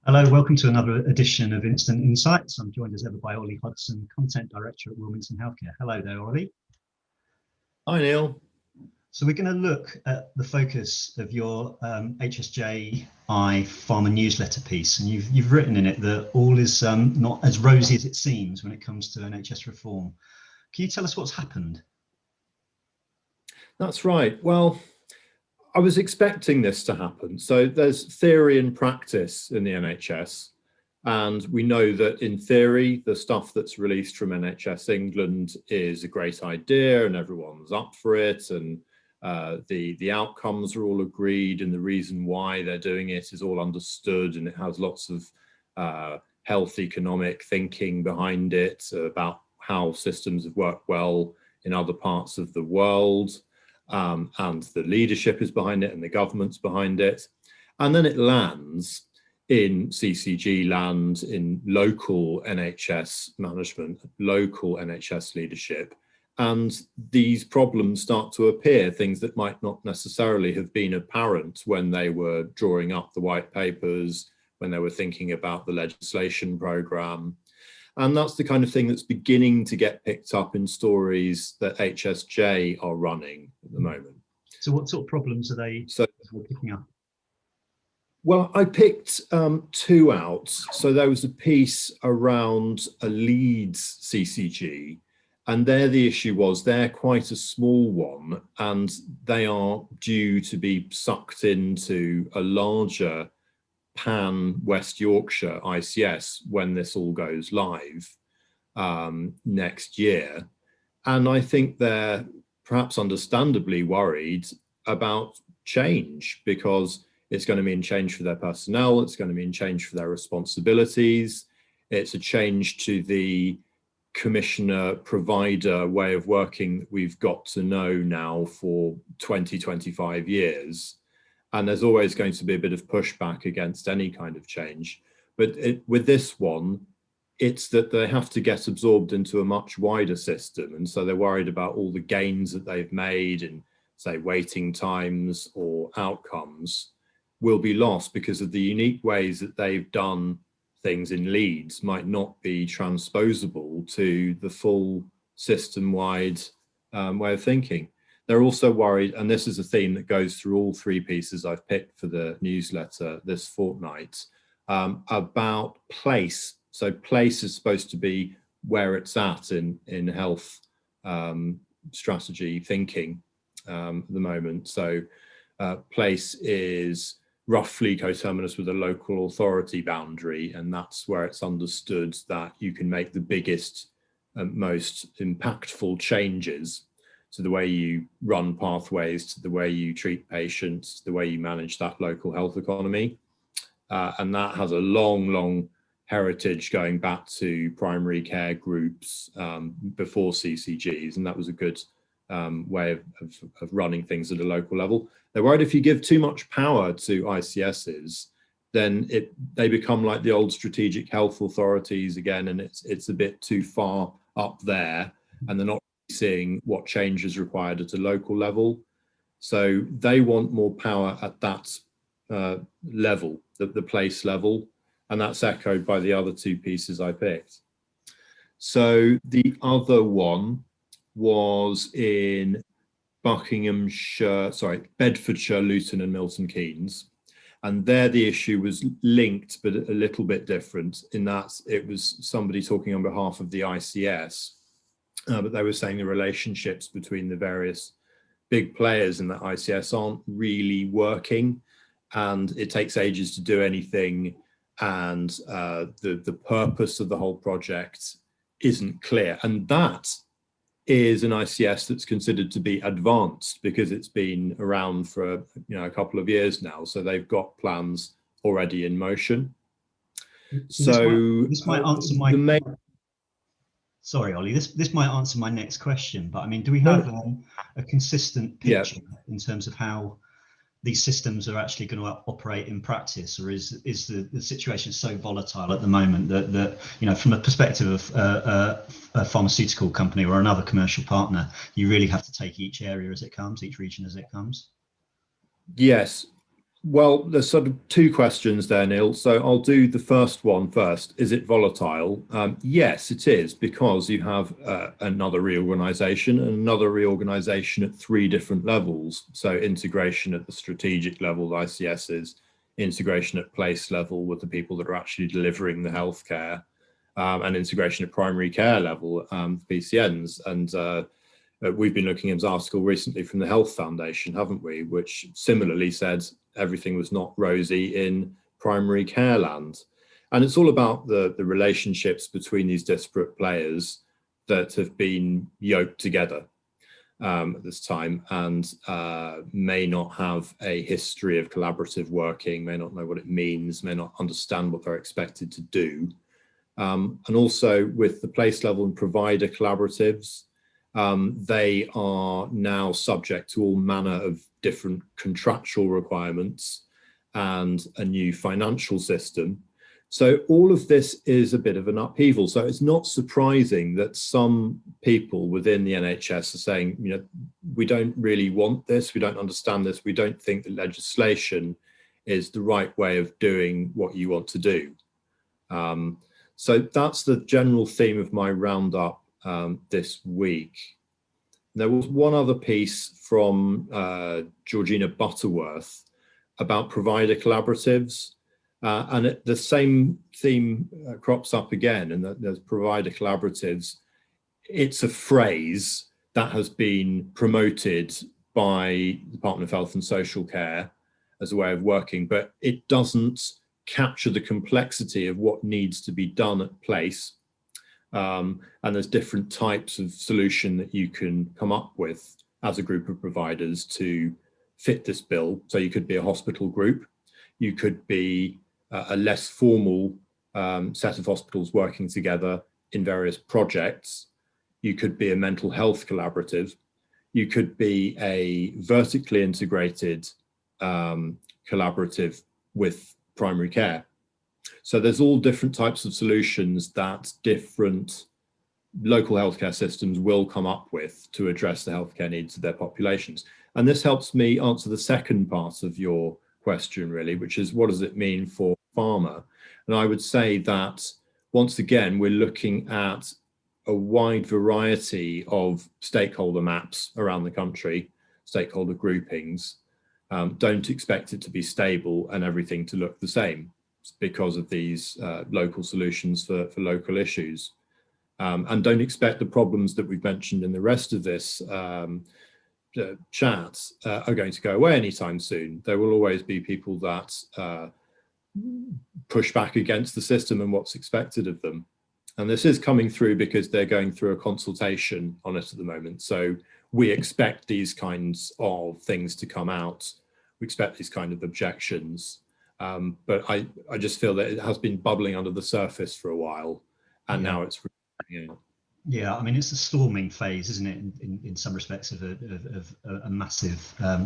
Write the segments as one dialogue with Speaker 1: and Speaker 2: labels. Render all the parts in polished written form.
Speaker 1: Hello, welcome to another edition of Instant Insights. I'm joined as ever by Oli Hudson, Content Director at Wilmington Healthcare. Hello there, Oli.
Speaker 2: Hi, Neil.
Speaker 1: So we're going to look at the focus of your HSJI Pharma newsletter piece, and you've written in it that all is not as rosy as it seems when it comes to NHS reform. Can you tell us what's happened?
Speaker 2: That's right. Well, I was expecting this to happen. So there's theory and practice in the NHS. And we know that in theory, the stuff that's released from NHS England is a great idea and everyone's up for it. And the outcomes are all agreed and the reason why they're doing it is all understood. And it has lots of health economic thinking behind it about how systems have worked well in other parts of the world. And the leadership is behind it and the government's behind it. And then it lands in CCG land, in local NHS management, local NHS leadership. And these problems start to appear, things that might not necessarily have been apparent when they were drawing up the white papers, when they were thinking about the legislation programme. And that's the kind of thing that's beginning to get picked up in stories that HSJ are running at the moment.
Speaker 1: So what sort of problems are they picking up?
Speaker 2: Well, I picked two out. So there was a piece around a Leeds CCG, and there the issue was they're quite a small one, and they are due to be sucked into a larger pan West Yorkshire ICS when this all goes live next year. And I think they're perhaps understandably worried about change because it's going to mean change for their personnel, it's going to mean change for their responsibilities, it's a change to the commissioner provider way of working that we've got to know now for 20-25 years. And there's always going to be a bit of pushback against any kind of change. But with this one, it's that they have to get absorbed into a much wider system. And so they're worried about all the gains that they've made in, say, waiting times or outcomes will be lost because of the unique ways that they've done things in Leeds might not be transposable to the full system-wide way of thinking. They're also worried, and this is a theme that goes through all three pieces I've picked for the newsletter this fortnight, about place. So place is supposed to be where it's at in health strategy thinking at the moment. So place is roughly coterminous with a local authority boundary, and that's where it's understood that you can make the biggest and most impactful changes to the way you run pathways, to the way you treat patients, the way you manage that local health economy. And that has a long heritage going back to primary care groups before CCGs. And that was a good way of running things at a local level. They're worried if you give too much power to ICSs, then they become like the old strategic health authorities again, and it's a bit too far up there, and they're not seeing what change is required at a local level. So they want more power at that level, the place level, and that's echoed by the other two pieces I picked. So the other one was in Bedfordshire, Luton and Milton Keynes. And there the issue was linked, but a little bit different in that it was somebody talking on behalf of the ICS, but they were saying the relationships between the various big players in the ICS aren't really working, and it takes ages to do anything, and the purpose of the whole project isn't clear. And that is an ICS that's considered to be advanced because it's been around for a couple of years now, so they've got plans already in motion. So
Speaker 1: this might answer my sorry, Oli, this might answer my next question, but I mean, do we have a consistent picture in terms of how these systems are actually going to operate in practice, or is the situation so volatile at the moment that from a perspective of a pharmaceutical company or another commercial partner, you really have to take each area as it comes, each region as it comes?
Speaker 2: Yes, Well, there's sort of two questions there, Neil. So I'll do the first one first. Is it volatile? Yes, it is, because you have another reorganization and another reorganization at three different levels. So integration at the strategic level, ICSs, integration at place level with the people that are actually delivering the healthcare, and integration at primary care level, PCNs. And we've been looking at an article recently from the Health Foundation, haven't we, which similarly said everything was not rosy in primary care land. And it's all about the relationships between these disparate players that have been yoked together at this time, and may not have a history of collaborative working, may not know what it means, may not understand what they're expected to do. And also with the place level and provider collaboratives, they are now subject to all manner of different contractual requirements and a new financial system. So all of this is a bit of an upheaval. So it's not surprising that some people within the NHS are saying, you know, we don't really want this, we don't understand this, we don't think that legislation is the right way of doing what you want to do. So that's the general theme of my roundup this week. There was one other piece from Georgina Butterworth about provider collaboratives, and the same theme crops up again, and that there's provider collaboratives. It's a phrase that has been promoted by the Department of Health and Social Care as a way of working, but it doesn't capture the complexity of what needs to be done at place. And there's different types of solution that you can come up with as a group of providers to fit this bill. So you could be a hospital group, you could be a less formal set of hospitals working together in various projects, you could be a mental health collaborative, you could be a vertically integrated collaborative with primary care. So there's all different types of solutions that different local healthcare systems will come up with to address the healthcare needs of their populations. And this helps me answer the second part of your question, really, which is what does it mean for pharma? And I would say that, once again, we're looking at a wide variety of stakeholder maps around the country, stakeholder groupings. Don't expect it to be stable and everything to look the same, because of these local solutions for local issues. And don't expect the problems that we've mentioned in the rest of this chat are going to go away anytime soon. There will always be people that push back against the system and what's expected of them. And this is coming through because they're going through a consultation on it at the moment. So we expect these kinds of things to come out. We expect these kind of objections. But I just feel that it has been bubbling under the surface for a while, and now it's really,
Speaker 1: yeah, I mean, it's a storming phase, isn't it, in some respects of a massive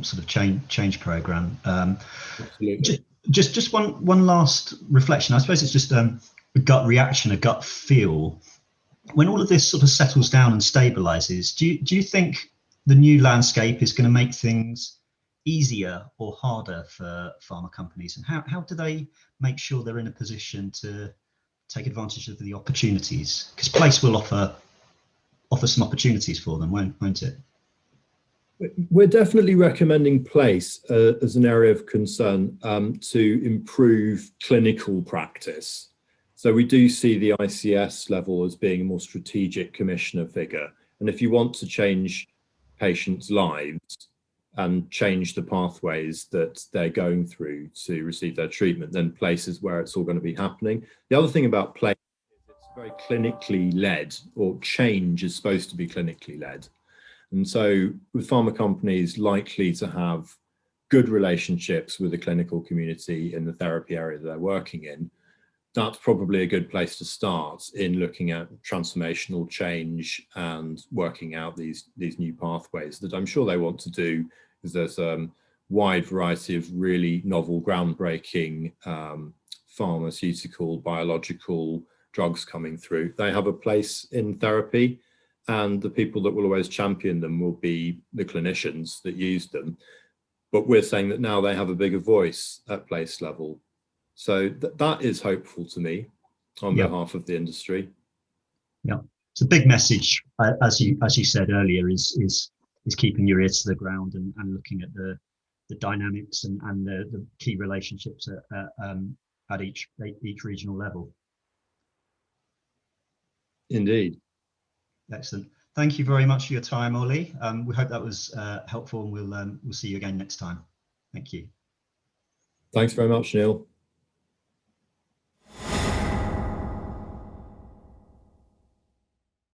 Speaker 1: sort of change program.
Speaker 2: Absolutely.
Speaker 1: Just one last reflection. I suppose it's just a gut reaction, a gut feel. When all of this sort of settles down and stabilizes, do you think the new landscape is going to make things easier or harder for pharma companies, and how do they make sure they're in a position to take advantage of the opportunities? Because place will offer some opportunities for them, won't it?
Speaker 2: We're definitely recommending place as an area of concern to improve clinical practice. So we do see the ICS level as being a more strategic commissioner figure, and if you want to change patients' lives and change the pathways that they're going through to receive their treatment, then places where it's all going to be happening. The other thing about place is it's very clinically led, or change is supposed to be clinically led. And so with pharma companies likely to have good relationships with the clinical community in the therapy area that they're working in, that's probably a good place to start in looking at transformational change and working out these new pathways that I'm sure they want to do, because there's a wide variety of really novel, groundbreaking pharmaceutical, biological drugs coming through. They have a place in therapy, and the people that will always champion them will be the clinicians that use them. but we're saying that now they have a bigger voice at place level. So that is hopeful to me on behalf of the industry.
Speaker 1: Yeah, it's a big message, as you said earlier, is keeping your ears to the ground and looking at the dynamics and the key relationships at each regional level.
Speaker 2: Indeed.
Speaker 1: Excellent. Thank you very much for your time, Oli. We hope that was helpful, and we'll see you again next time. Thank you.
Speaker 2: Thanks very much, Neil.